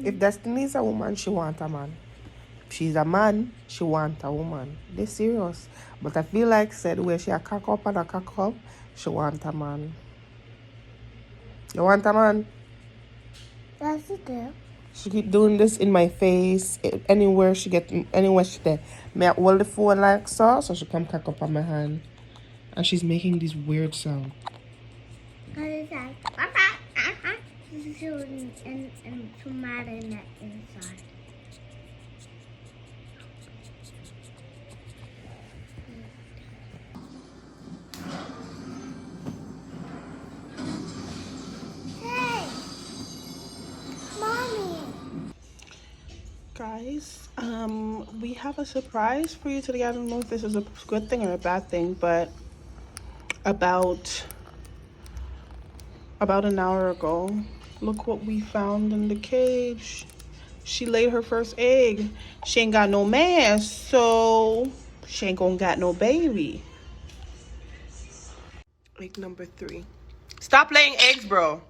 If Destiny is a woman, she want a man. If she's a man, she want a woman. They're serious. But I feel like said where she a cock up and a cock up, she want a man. You want a man? That's it there. She keep doing this in my face. Anywhere she there. May I hold the phone like so she come cock up on my hand. And she's making this weird sound. And tomato nut inside. Hey, Mommy. Guys, we have a surprise for you today. I don't know if this is a good thing or a bad thing, but about an hour ago, look what we found in the cage. She laid her first egg. She ain't got no man, so she ain't gonna got no baby. Egg number 3. Stop laying eggs, bro.